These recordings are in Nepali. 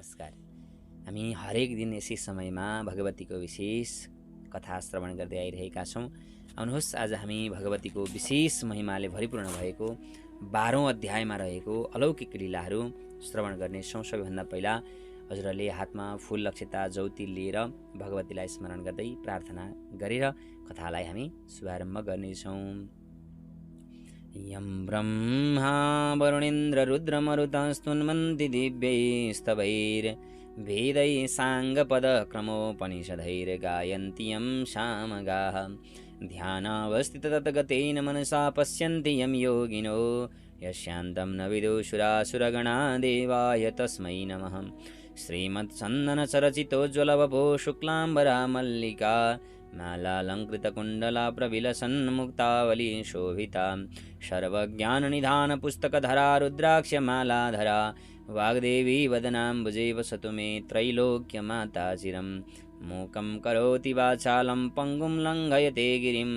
नमस्कार। हामी हरेक दिन यसै समयमा भगवतीको विशेष कथा श्रवण गर्दै आइरहेका छौँ। आउनुहोस् आज हामी भगवतीको विशेष महिमाले भरिपूर्ण भएको 12औं अध्यायमा रहेको अलौकिक लीलाहरू श्रवण गर्नेछौँ। सबैभन्दा पहिला हजुरहरूले हातमा फूल अक्षता जौती लिएर भगवतीलाई स्मरण गर्दै प्रार्थना गरेर कथालाई हामी शुभारम्भ गर्नेछौँ। यं ब्रह्मा वरुणेन्द्ररुद्रमरुतस्तुन्वन्ति दिव्यैस्तवैर्वेदैः साङ्गपदक्रमोपनिषदैर्गायन्ति यं सामगाः ध्यानावस्थिततद्गतेन मनसा पश्यन्ति यं योगिनो यस्यान्तं न विदुषुरासुरगणा देवाय तस्मै नमः। श्रीमत्सन्दनचरचितोज्ज्वलवपो शुक्लाम्बरा मल्लिका मालालङ्कृतकुण्डला प्रविलसन्मुक्तावली शोभिता सर्वज्ञाननिधानपुस्तकधरा रुद्राक्षमालाधरा वाग्देवी वदनाम्बुजे वसतु मे त्रैलोक्यमाता चिरं। मूकं करोति वाचालं पङ्गुं लङ्घयते गिरिं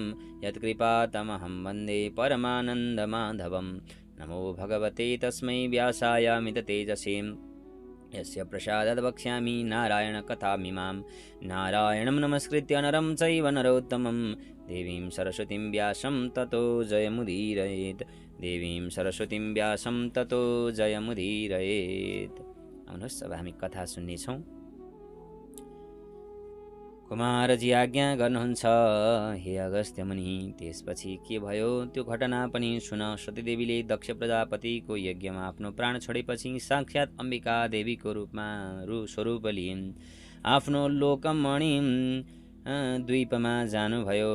यत्कृपातमहं वन्दे परमानन्दमाधवं। नमो भगवते तस्मै व्यासाय मिततेजसे यस्य प्रसादात् वक्ष्यामि नारायणकथामिमां। नारायणं नमस्कृत्य नरं चैव नरोत्तमं देवीं सरस्वतीं व्यासं ततो जयमुदीरयेत्। देवीं सरस्वतीं व्यासं ततो जयमुदीरयेत्। आउनुहोस् अब हामी कथा सुन्नेछौँ। कुमारजी आज्ञा गर्नुहुन्छ हे अगस्त्य मुनि। त्यसपछि के भयो त्यो घटना पनि सुन। सतीदेवीले दक्ष प्रजापतिको यज्ञमा आफ्नो प्राण छोडेपछि साक्षात् अम्बिका देवीको स्वरूप लिइन्। आफ्नो लोकमणि द्वीपमा जानुभयो।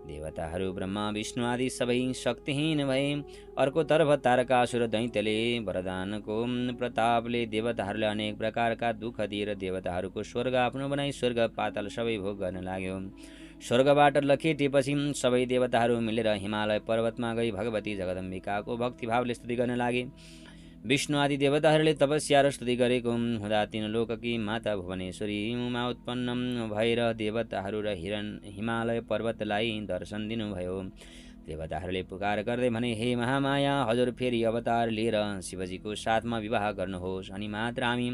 देवताहरू ब्रह्मा विष्णु आदि सबै शक्तिहीन भए। अर्कोतर्फ तारकासुर दैत्यले वरदानको प्रतापले देवताहरूलाई अनेक प्रकारका दुःख दिएर देवताहरूको स्वर्ग आफ्नो बनाई स्वर्ग पाताल सबै भोग गर्न लाग्यो। स्वर्गबाट लखेटेपछि सबै देवताहरू मिलेर हिमालय पर्वतमा गई भगवती जगदम्बिकाको भक्तिभावले स्तुति गर्न लागे। विष्णु आदि देवताहरूले तपस्या र स्तुति गरेको हुँदा तीन लोककी माता भुवनेश्वरी उमा उत्पन्न भएर देवताहरू र हिमालय पर्वतलाई दर्शन दिनुभयो। देवताहरूले पुकार गर्दै भने, हे महामाया, हजुर फेरि अवतार लिएर शिवजीको साथमा विवाह गर्नुहोस्, अनि मात्र हामी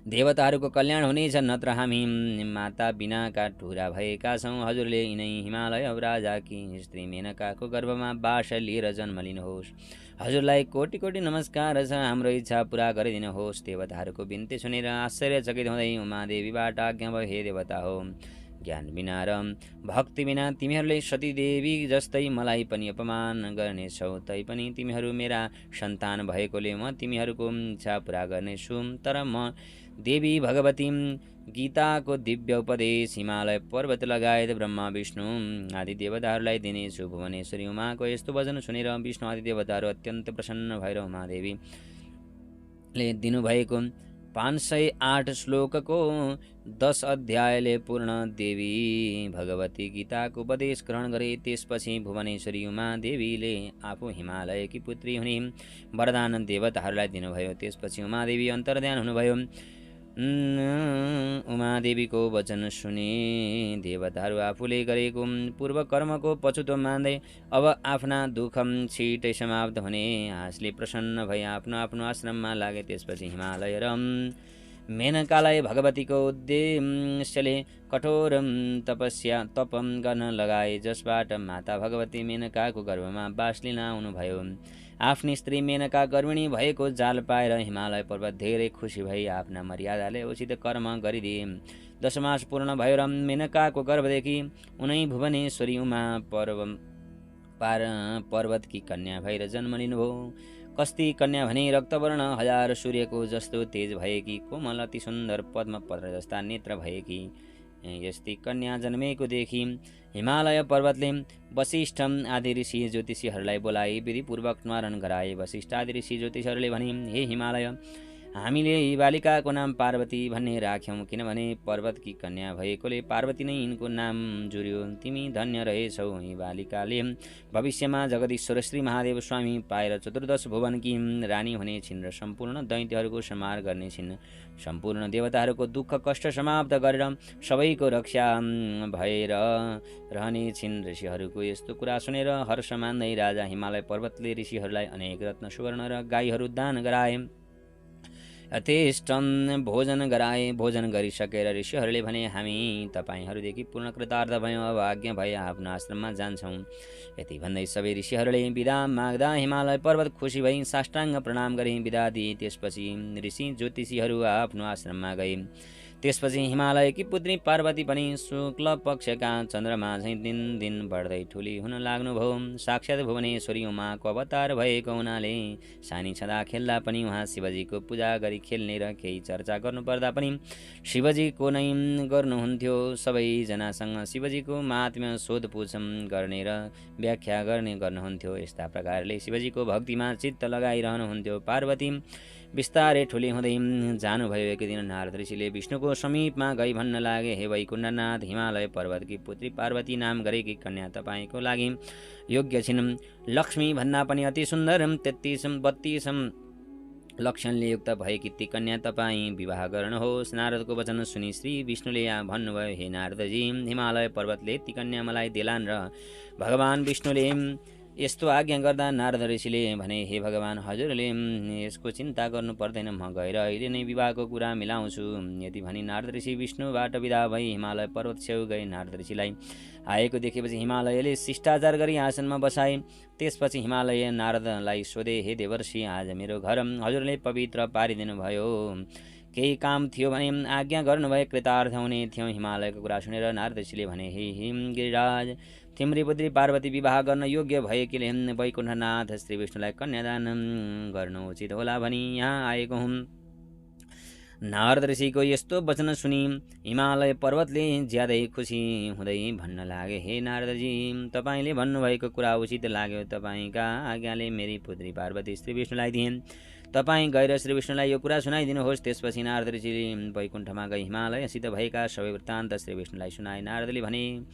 देवताहरूको कल्याण हुनेछ, नत्र हामी माता बिनाका ठुरा भएका छौँ। हजुरले यिनै हिमालय राजाकी स्त्री मेनकाको गर्भमा बास लिएर जन्म लिनुहोस्। हजुरलाई कोटि कोटि नमस्कार छ, हाम्रो इच्छा पुरा गरिदिनुहोस्। देवताहरूको बिन्ती सुनेर आश्चर्यचकित हुँदै उमादेवीबाट आज्ञा भयो, हे देवता हो, ज्ञान बिना र भक्ति बिना तिमीहरूले सतीदेवी जस्तै मलाई पनि अपमान गर्नेछौ। तैपनि तिमीहरू मेरा सन्तान भएकोले म तिमीहरूको इच्छा पुरा गर्नेछु। तर म देवी भगवती गीताको दिव्य उपदेश हिमालय पर्वत लगायत ब्रह्मा विष्णु आदि देवताहरूलाई दिनेछु। भुवनेश्वरी उमाको यस्तो वचन सुनेर विष्णु आदि देवताहरू अत्यन्त प्रसन्न भएर उमादेवीले दिनुभएको 508 श्लोकको 10 अध्यायले पूर्ण देवी भगवती गीताको उपदेश ग्रहण गरे। त्यसपछि भुवनेश्वरी उमा देवीले आफू हिमालयकी पुत्री हुने वरदान देवताहरूलाई दिनुभयो। त्यसपछि उमादेवी अन्तर्ध्यान हुनुभयो। उमादेवीको वचन सुने देवताहरू आफूले गरेको पूर्व कर्मको पछुतो मान्दै अब आफ्ना दुःख छिटै समाप्त हुने आशले प्रसन्न भई आफ्नो आफ्नो आश्रममा लागे। त्यसपछि हिमालय र मेनकालाई भगवतीको उद्देश्यले कठोर तप गर्न लगाए, जसबाट माता भगवती मेनकाको गर्भमा बास लिन आउनुभयो। आफ्नी स्त्री मेनका गर्भिणी भएको जाल पाएर हिमालय पर्वत धेरै खुसी भई आफ्ना मर्यादाले उचित कर्म गरिदिए। 10 मास पूर्ण भयो र मेनकाको गर्भदेखि उनै भुवनेश्वरी उमा पर्वतकी कन्या भएर जन्म लिनुभयो। कस्ती कन्या भने रक्तवर्ण 1000 सूर्यको जस्तो तेज भएकी, कोमल अति सुन्दर पद्मपत्र जस्ता नेत्र भएकी यस्ती कन्या जन्मेको देखि हिमालय पर्वतले वशिष्ठ आदि ऋषि ज्योतिषीहरूलाई बोलाए विधिपूर्वक स्मरण गराए। वशिष्ठ आदि ऋषि ज्योतिषीहरूले भने, हे हिमालय, हामीले यी बालिकाको नाम पार्वती भन्ने राख्यौँ, किनभने पर्वतकी कन्या भएकोले पार्वती नै यिनको नाम जुर्यो। तिमी धन्य रहेछौ। यी बालिकाले भविष्यमा जगदीश्वर श्री महादेव स्वामी पाएर 14 भुवनकी रानी हुनेछिन् र सम्पूर्ण दैत्यहरूको संहार गर्नेछिन्। सम्पूर्ण देवताहरूको दुःख कष्ट समाप्त गरेर सबैको रक्षा भएर रहनेछिन्। ऋषिहरूको यस्तो कुरा सुनेर हर्ष मान्दै राजा हिमालय पर्वतले ऋषिहरूलाई अनेक रत्न सुवर्ण र गाईहरू दान गराए। यथेष्टम भोजन गराए। भोजन गरिसकेर ऋषिहरूले भने हामी तपाईँहरूदेखि पूर्ण कृतार्थ भयौँ, अब आज्ञा भए आफ्नो आश्रममा जान्छौँ। यति भन्दै सबै ऋषिहरूले बिदा माग्दा हिमालय पर्वत खुसी भई साष्टाङ्ग प्रणाम गरे, बिदा दिए। त्यसपछि ऋषि ज्योतिषीहरू आफ्नो आश्रममा गए। त्यसपछि हिमालयकी पुत्री पार्वती पनि शुक्ल पक्षका चन्द्रमा झैँ दिन दिन बढ्दै ठुली हुन लाग्नुभयो। साक्षात् भुवनेश्वरी उमाको अवतार भएको हुनाले सानी छँदा खेल्दा पनि उहाँ शिवजीको पूजा गरी खेल्ने र केही चर्चा गर्नुपर्दा पनि शिवजीको नै गर्नुहुन्थ्यो। सबैजनासँग शिवजीको महात्म्य सोधपुछ गर्ने र व्याख्या गर्नुहुन्थ्यो। यस्ता प्रकारले शिवजीको भक्तिमा चित्त लगाइरहनुहुन्थ्यो। पार्वती बिस्तारै ठुली हुँदै जानुभयो। एक दिन नारद ऋषिले विष्णुको समीपमा गई भन्न लागे, हे वैकुण्ठनाथ, हिमालय पर्वतकी पुत्री पार्वती नाम गरेकी कन्या तपाईँको लागि योग्य छिन्। लक्ष्मी भन्दा पनि अति सुन्दर, 32 लक्षणले युक्त भएकी ती कन्या तपाईँ विवाह गर्नुहोस्। नारदको वचन सुनि श्री विष्णुले भन्नुभयो, हे नारदजी, हिमालय पर्वतले ती कन्या मलाई देलान्। र भगवान् विष्णुले यस्तो आज्ञा गर्दा नारद ऋषिले भने, हे भगवान्, हजुरले यसको चिन्ता गर्नु पर्दैन, म गएर अहिले नै विवाहको कुरा मिलाउँछु। यति भनी नारद ऋषि विष्णुबाट विदा भई हिमालय पर्वत छेउ गए। नारद ऋषिलाई आएको देखेपछि हिमालयले शिष्टाचार गरी आसनमा बसाए। त्यसपछि हिमालय नारदलाई सोधे, हे देवर्षि, आज मेरो घर हजुरले पवित्र पारिदिनु भयो, केही काम थियो भने आज्ञा गर्नुभए कृतार्थ हुने थियो। हिमालयको कुरा सुनेर नारद ऋषिले भने, हे गिरिराज, तिम्री पुत्री पार्वती विवाह गर्न योग्य भएकीले वैकुण्ठनाथ श्री विष्णुलाई कन्यादान गर्नु उचित होला भनी यहाँ आएको हुँ। नारद ऋषिको यस्तो वचन सुनि हिमालय पर्वतले ज्यादै खुसी हुँदै भन्न लागे, हे नारदजी, तपाईँले भन्नुभएको कुरा उचित लाग्यो। तपाईँका आज्ञाले मेरी पुत्री पार्वती श्री विष्णुलाई दिइन्। तपाईँ गएर श्री विष्णुलाई यो कुरा सुनाइदिनुहोस्। त्यसपछि नारद ऋषिले वैकुण्ठमा गई हिमालयसित भएका सबै वृत्तान्त श्री विष्णुलाई सुनाए। नारदले भने,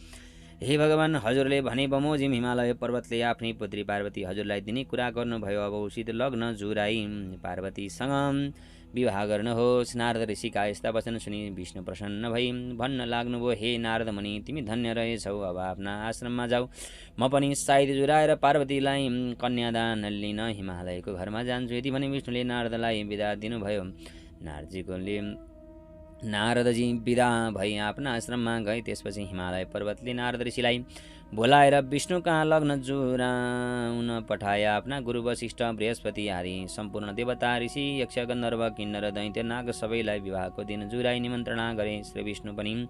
हे भगवान्, हजुरले भने बमोजिम हिमालय पर्वतले आफ्नी पुत्री पार्वती हजुरलाई दिने कुरा गर्नुभयो। अब उचित लग्न जुराई पार्वतीसँग विवाह गर्नुहोस्। नारद ऋषिका यस्ता वचन सुनि विष्णु प्रसन्न भई भन्न लाग्नुभयो, हे नारद मुनि, तिमी धन्य रहेछौ। अब आफ्ना आश्रममा जाऊ, म पनि साइद जुराएर पार्वतीलाई कन्यादान लिन हिमालयको घरमा जान्छु। यति भने विष्णुले नारदलाई बिदा दिनुभयो। नारदजी बिदा भई आफ्ना आश्रममा गए। त्यसपछि हिमालय पर्वतले नारद ऋषिलाई बोलाएर विष्णु कहाँ लग्न जुराउन पठाए। आफ्ना गुरु वशिष्ठ, बृहस्पति आदि सम्पूर्ण देवता, ऋषि, यक्ष, गन्धर्व, किन्नर, दैत्य, नाग सबैलाई विवाहको दिन जुराई निमन्त्रणा गरे। श्री विष्णु पनि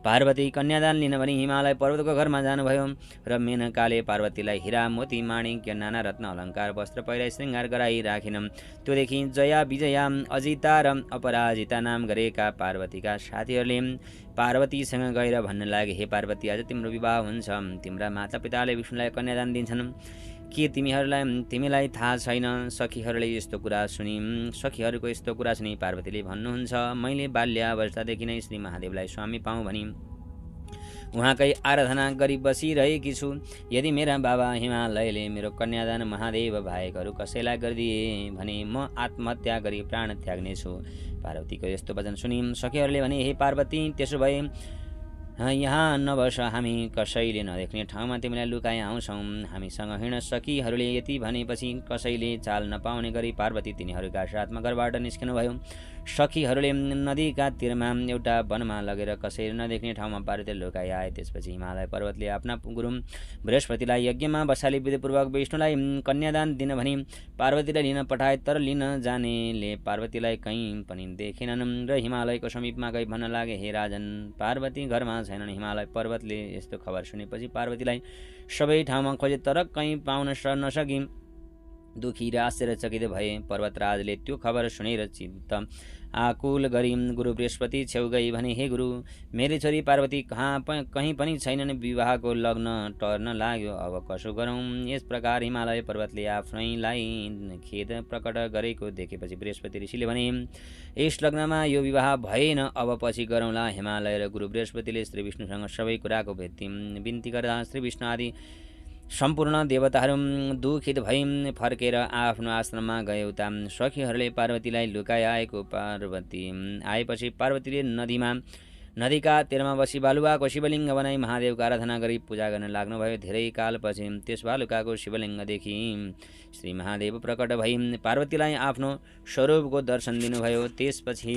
पार्वती कन्यादान लिन भनी हिमालय पर्वतको घरमा जानुभयो र मेनकाले पार्वतीलाई हिरा, मोती, माणिक्य, नाना रत्न अलङ्कार वस्त्र पहिराई श्रृङ्गार गराई राखिन्। त्योदेखि जया, विजया, अजिता र अपराजिता नाम गरेका पार्वतीका साथीहरूले पार्वतीसँग गएर भन्न लागे, हे पार्वती, आज तिम्रो विवाह हुन्छ। तिम्रा मातापिताले विष्णुलाई कन्यादान दिन्छन्। के तिमीलाई थाहा छैन? सखीहरूको यस्तो कुरा सुनि पार्वतीले भन्नुहुन्छ, मैले बाल्यावस्थादेखि नै श्री महादेवलाई स्वामी पाऊँ भनी उहाँकै आराधना गरी बसिरहेकी छु। यदि मेरा बाबा हिमालयले मेरो कन्यादान महादेव बाहेक अरू कसैलाई गरिदिए भने म आत्महत्या गरी प्राण त्याग्नेछु। पार्वतीको यस्तो वचन सुनि सखीहरूले भने, हे पार्वती, त्यसो भए यहाँ नबस, हामी कसैले नदेख्ने ठाउँमा तिमीलाई लुकाइ आउँछौँ। हामीसँग हिँड। सखीहरूले यति भनेपछि कसैले चाल नपाउने गरी पार्वती तिनीहरूका साथमा घरबाट निस्किनुभयो। सखीहरूले नदीका तीरमा एउटा वनमा लगेर कसैले नदेख्ने ठाउँमा पार्वतीले लुकाइ आए। त्यसपछि हिमालय पर्वतले आफ्ना गुरु बृहस्पतिलाई यज्ञमा बसाली विधिपूर्वक विष्णुलाई कन्यादान दिन भनी पार्वतीलाई लिन पठाए। तर लिन जानेले पार्वतीलाई कहीँ पनि देखेनन् र हिमालयको समीपमा गई भन्न लागे, हे राजन, पार्वती घरमा छैनन्। हिमालय पर्वतले यस्तो खबर सुनेपछि पार्वतीलाई सबै ठाउँमा खोजे तर कहीँ पाउन नसकी दुखी र आश्चर्यचकित भए। पर्वतराजले त्यो खबर सुनेर चित्त आकुल गरी गुरु बृहस्पति छेउ गई भने, हे गुरु, मेरी छोरी पार्वती कहीँ पनि छैनन्। विवाहको लग्न टर्न लाग्यो, अब कसो गरौँ? यस प्रकार हिमालय पर्वतले आफैलाई खेद प्रकट गरेको देखेपछि बृहस्पति ऋषिले भने, यस लग्नमा यो विवाह भएन, अब पछि गरौँला। हिमालय र गुरु बृहस्पतिले श्री विष्णुसँग सबै कुराको बिन्ती गर्दा श्री विष्णु आदि सम्पूर्ण देवताहरू दुखित भई फर्केर आफ्नो आश्रममा गए। उता सखीहरूले पार्वतीलाई लुकाइ आएपछि पार्वतीले नदीका तीरमा बसी बालुवाको शिवलिङ्ग बनाई महादेवको आराधना गरी पूजा गर्न लाग्नुभयो। धेरै कालपछि त्यस बालुकाको शिवलिङ्गदेखि श्री महादेव प्रकट भई पार्वतीलाई आफ्नो स्वरूपको दर्शन दिनुभयो। त्यसपछि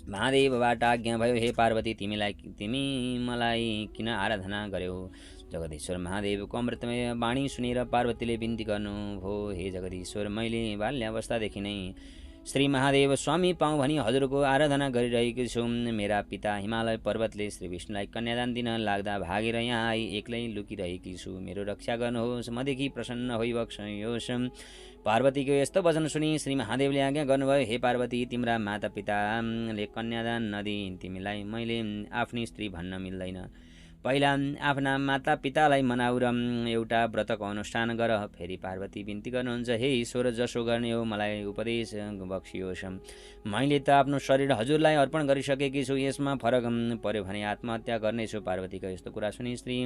महादेवबाट आज्ञा भयो, हे पार्वती, तिमी मलाई किन आराधना गर्यौ? जगदीश्वर महादेवको अमृतमय वाणी सुनेर पार्वतीले बिन्ती गर्नुभयो, हे जगदीश्वर, मैले बाल्यावस्थादेखि नै श्री महादेव स्वामी पाऊँ भनी हजुरको आराधना गरिरहेको छु। मेरा पिता हिमालय पर्वतले श्री विष्णुलाई कन्यादान दिन लाग्दा भागेर यहाँ आई एक्लै लुकिरहेकी छु। मेरो रक्षा गर्नुहोस्, मदेखि प्रसन्न होइ बक्सयोस्। पार्वतीको यस्तो वचन सुनि श्री महादेवले आज्ञा गर्नुभयो, हे पार्वती, तिम्रा माता पिताले कन्यादान नदिई तिमीलाई मैले आफ्नी स्त्री भन्न मिल्दैन। पहिला आफ्ना माता पितालाई मनाऊ र एउटा व्रतको अनुष्ठान गर। फेरि पार्वती बिन्ती गर्नुहुन्छ, हे ईश्वर, जसो गर्ने हो मलाई उपदेश बक्सियोस्। मैले त आफ्नो शरीर हजुरलाई अर्पण गरिसकेकी छु, यसमा फरक पर्यो भने आत्महत्या गर्नेछु। पार्वतीको यस्तो कुरा सुनि श्री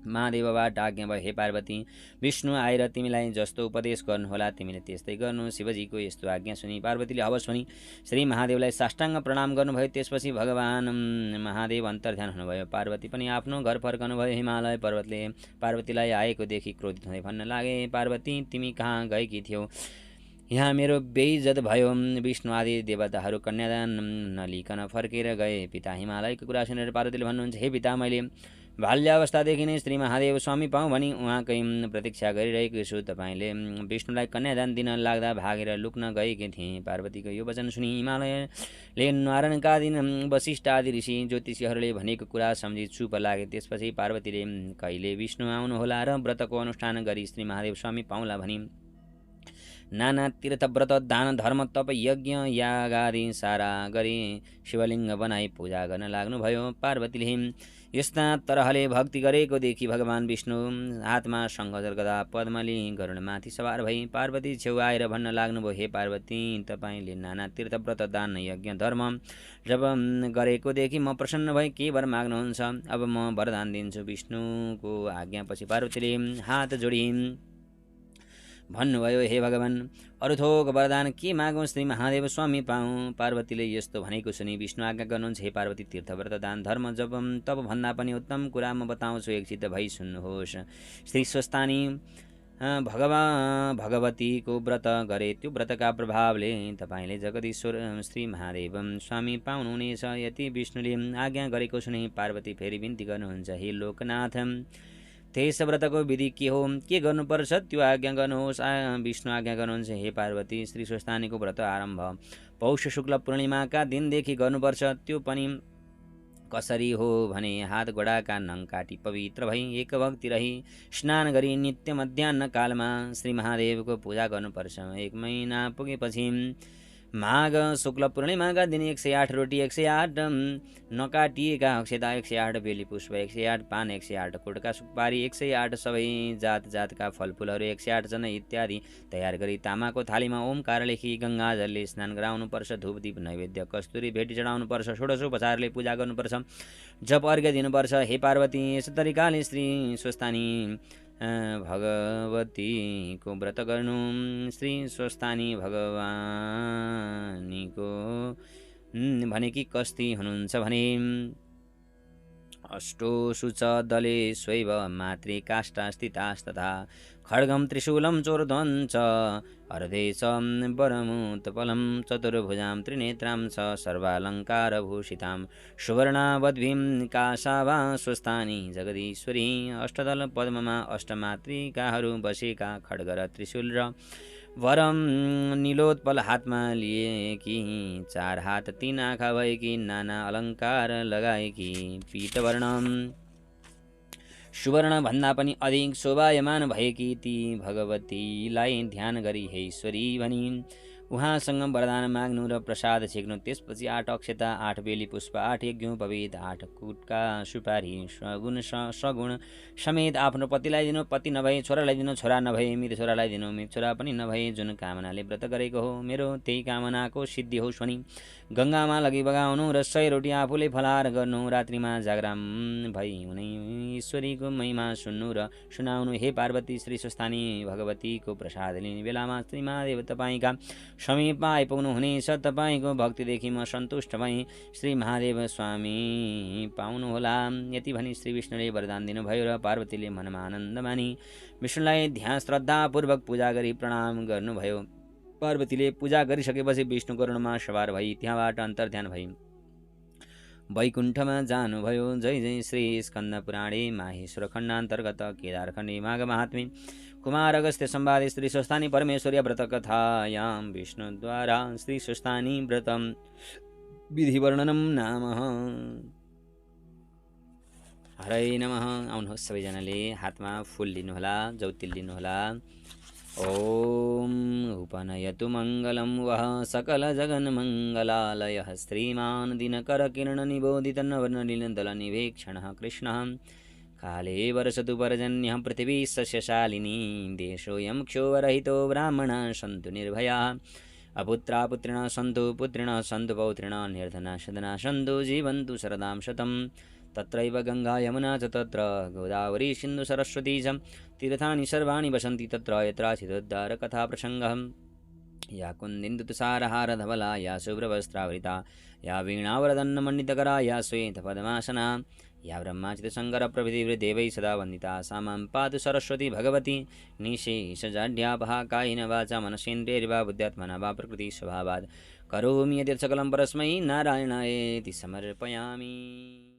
महादेवबाट आज्ञा भयो, हे पार्वती, विष्णु आएर तिमीलाई जस्तो उपदेश गर्नुहोला तिमीले त्यस्तै गर्नु। शिवजीको यस्तो आज्ञा सुनि पार्वतीले हवस् भनी श्री महादेवलाई साष्टाङ्ग प्रणाम गर्नुभयो। त्यसपछि भगवान महादेव अन्तर्ध्यान हुनुभयो। पार्वती पनि आफ्नो घर फर्कनुभयो। हिमालय पर्वतले पार्वतीलाई आएको देखि क्रोधित हुँदै भन्न लागे, पार्वती, तिमी कहाँ गएकी थियौ? यहाँ मेरो बेइज्जत भयो। विष्णु आदि देवताहरू कन्यादान नलिकन फर्केर गए। पिता हिमालयको कुरा सुनेर पार्वतीले भन्नुहुन्छ, हे पिता, मैले बाल्यावस्थादेखि नै श्री महादेव स्वामी पाऊँ भनी उहाँकै प्रतीक्षा गरिरहेको छु। तपाईँले विष्णुलाई कन्यादान दिन लाग्दा भागेर लुक्न गएकी थिएँ। पार्वतीको यो वचन सुनि हिमालयले नारायणका दिन वशिष्ठ आदि ऋषि ज्योतिषीहरूले भनेको कुरा सम्झी चुप लागे। त्यसपछि पार्वतीले कहिले विष्णु आउनुहोला र व्रतको अनुष्ठान गरी श्री महादेव स्वामी पाउँला भनी नाना तीर्थ व्रत दान धर्म तप यज्ञ यागादि सारा गरी शिवलिङ्ग बनाई पूजा गर्न लाग्नुभयो। पार्वतीले यस्ता तरहले भक्ति गरेको देखि भगवान विष्णु हातमा शङ्खचक्र गदा पद्मली गरुडमाथि सवार भई पार्वती छेउ आएर भन्न लाग्नुभयो, हे पार्वती, तपाईँले नाना तीर्थ व्रत दान यज्ञ धर्म जब गरेको देखि म प्रसन्न भई के वर माग्नुहुन्छ? अब म वरदान दिन्छु। विष्णुको आज्ञापछि पार्वतीले हात जोडी भन्नुभयो, हे भगवान, अरू थोक वरदान के मागौँ? श्री महादेव स्वामी पाऊँ। पार्वतीले यस्तो भनेको सुनि विष्णु आज्ञा गर्नुहुन्छ, हे पार्वती, तीर्थव्रत दान धर्म जब तब भन्दा पनि उत्तम कुरा म बताउँछु, एकचित्त भई सुन्नुहोस्। श्री स्वस्तानी भगवतीको व्रत गरे, त्यो व्रतका प्रभावले तपाईँले जगदीश्वर श्री महादेव स्वामी पाउनुहुनेछ। यति विष्णुले आज्ञा गरेको सुनि पार्वती फेरि बिन्ती गर्नुहुन्छ, हे लोकनाथ, त्यस व्रतको विधि के हो, के गर्नुपर्छ त्यो आज्ञा गर्नुहोस्। विष्णु आज्ञा गर्नुहुन्छ, हे पार्वती, श्री स्वस्तानीको व्रत आरम्भ पौष शुक्ल पूर्णिमाका दिनदेखि गर्नुपर्छ। त्यो पनि कसरी हो भने हात गोडाका नङ काटी पवित्र भई एक भक्ति रही स्नान गरी नित्य मध्याह्न कालमा श्री महादेवको पूजा गर्नुपर्छ। 1 महिना पुगेपछि माघ शुक्ल पूर्णिमाका दिन 108 रोटी, 108 नकाटिएका अक्षता, 108 बेली पुष्प, 108 पान, 108 कुटका सुपारी, 108 सबै जात जातका फलफुलहरू, 108 जन इत्यादि तयार गरी तामाको थालीमा ओमकार लेखी गङ्गाजलले स्नान गराउनुपर्छ। धूपदीप नैवेद्य कस्तुरी भेटी चढाउनुपर्छ। षोडशोपचारले पूजा गर्नुपर्छ। जप अर्घ्य दिनुपर्छ। हे पार्वती, यस तरिकाले श्री स्वस्तानी भगवतीको व्रत गर्नु। श्री स्वस्तानी भगवानीको भनेकी कस्ती हुनुहुन्छ भने अष्टो शुच दले स्वैव मातृ काष्ठा स्थितास्तथा खड्गम त्रिशूलं चोर्ध्वं च अर्धे च वरमुत्पलं चतुर्भुजां त्रिनेत्रां च सर्वालङ्कारभूषितां सुवर्णावद्भिं काशावा स्वस्थानी जगदीश्वरी। अष्टदल पद्ममा अष्टमातृकाहरू बसेका खड्ग र त्रिशूल र वरम नीलोत्पल हातमा लिएकी, 4 हात 3 आँखा भएकी, नाना अलङ्कार लगाएकी, पीतवर्णम सुवर्ण भन्दा पनि अधिक शोभायमान भएकी ती भगवतीलाई ध्यान गरी हे ईश्वरी भनी उहाँसँग वरदान माग्नु र प्रसाद छेक्नु। त्यसपछि 8 अक्षता, 8 बेली पुष्प, 8 यज्ञ पवित, 8 कुटका सुपारी सगुण समेत आफ्नो पतिलाई दिनु, पति नभए छोरालाई दिनु, छोरा नभए मृत छोरालाई दिनु, मृत छोरा पनि नभए जुन कामनाले व्रत गरेको हो मेरो त्यही कामनाको सिद्धि होस् भनी गङ्गामा लगी बगाउनु र 100 रोटी आफूले फलाहार गर्नु। रात्रिमा जागराम भई उनी ईश्वरीको महिमा सुन्नु र सुनाउनु। हे पार्वती, श्री स्वस्तानी भगवतीको प्रसाद लिने बेलामा श्री महादेव तपाईँका समीप आइपुग्नुहुनेछ। तपाईँको भक्तिदेखि म सन्तुष्ट भएँ। श्री महादेव स्वामी पाउनुहोला। यति भनी श्री विष्णुले वरदान दिनुभयो र पार्वतीले मनमा आनन्द मानी विष्णुलाई ध्यान श्रद्धापूर्वक पूजा गरी प्रणाम गर्नुभयो। पार्वतीले पूजा गरिसकेपछि विष्णु गरुडमा सवार भई त्यहाँबाट अन्तर्ध्यान भई वैकुण्ठमा जानुभयो। जय जय श्री स्कन्द पुराणे माहेश्वर खण्डान्तर्गत केदारखण्डे माघ महात्म्ये कुमार अगस्त्य संवादे श्री स्वस्थानी परमेश्वर्य व्रत कथायां विष्णुद्वारा श्री स्वस्थानी व्रत विधिवर्णनम नाम। हरै नमः। आउनुहोस् सबैजनाले हातमा फुल लिनुहोला, जौतिल लिनुहोला। ओम उपनयतु मङ्गलं वः सकलजगन्मङ्गलालयः श्रीमान् दिनकरकिरणनिबोधितनवर्णनीलदलनिवेक्षणः कृष्णः। काले वर्षतु पर्जन्यः पृथिवी सस्यशालिनी। देशोऽयं क्षोभरहितो ब्राह्मणाः सन्तु निर्भयाः। अपुत्रा पुत्रिणः सन्तु पुत्रिणः सन्तु पौत्रिणः निर्धनाः सदनाः सन्तु जीवन्तु शरदां शतम्। तत्रैव गंगा यमुना च तत्र गोदावरी सिन्धु सरस्वती च तीर्थानि सर्वाणि वसन्ति तत्र यत्राचिदुद्धार कथा प्रसङ्गः। या कुन्दिन्दुतुषारहार धवला या शुभ्रवस्त्रावृता या वीणावरदन्नमण्डितकरा या श्वेतपद्मासना या ब्रह्माच्युतशङ्कर प्रभृतिर्देवैः सदा वन्दिता सा मां पातु सरस्वती भगवती निःशेषजाड्यापहा कायेन वाचा मनसेन्द्रियैर्वा बुद्ध्यात्मना वा प्रकृतिस्वभावात् करोमि यद्यत् सकलं परस्मै नारायणायेति समर्पयामि।